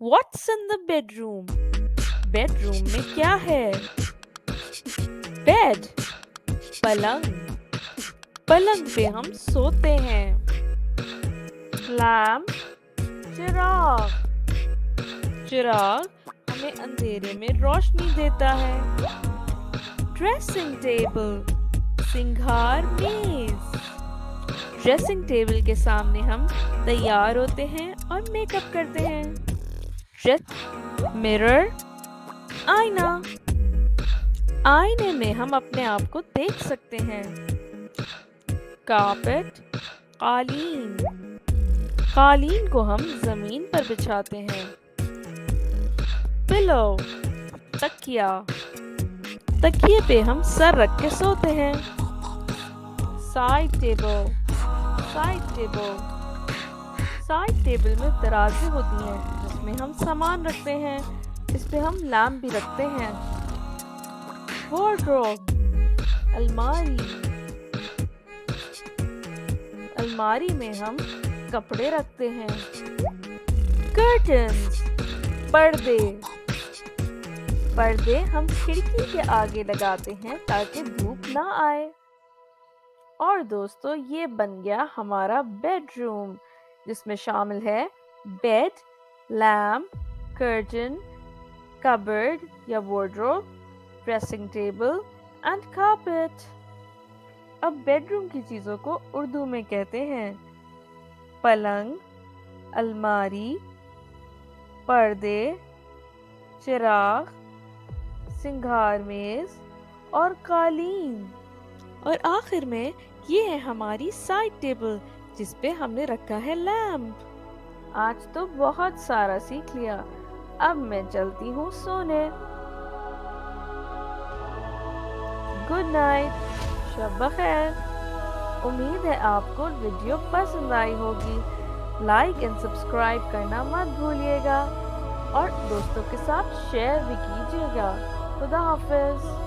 What's in the bedroom? Bedroom में क्या है? बेड, पलंग, पलंग पे हम सोते हैं। लैम्प, चिराग, चिराग हमें अंधेरे में रोशनी देता है। ड्रेसिंग टेबल, सिंगार मेज, ड्रेसिंग टेबल के सामने हम तैयार होते हैं और मेकअप करते हैं। ड्रेस मिरर, आईना, आईने में हम अपने आप को देख सकते हैं। कारपेट, कालीन, कालीन को हम जमीन पर बिछाते हैं। पिलो, तकिया, तकिए पे हम सर रख के सोते हैं। Side table, side table, side table में तराजू होती हैं जिसमें हम सामान रखते हैं। इस पे हम लैम्प भी रखते हैं। वार्डरोब, अलमारी, अलमारी में हम कपड़े रखते हैं। कर्टन्स, पर्दे, पर्दे हम खिड़की के आगे लगाते हैं ताकि धूप ना आए। और दोस्तों ये बन गया हमारा बेडरूम जिसमें शामिल है बेड, लैम्प, कर्टन, कबर्ड या wardrobe, dressing table and carpet. अब बेडरूम की चीज़ों को उर्दू में कहते हैं पलंग, अलमारी, पर्दे, चिराग, सिंगार मेज और कालीन। और आखिर में ये है हमारी साइड टेबल जिस पे हमने रखा है लैम्प। आज तो बहुत सारा सीख लिया, अब मैं चलती हूँ सोने। गुड नाइट, शब बखैर। उम्मीद है आपको वीडियो पसंद आई होगी। लाइक एंड सब्सक्राइब करना मत भूलिएगा और दोस्तों के साथ शेयर भी कीजिएगा। खुदा हाफिज।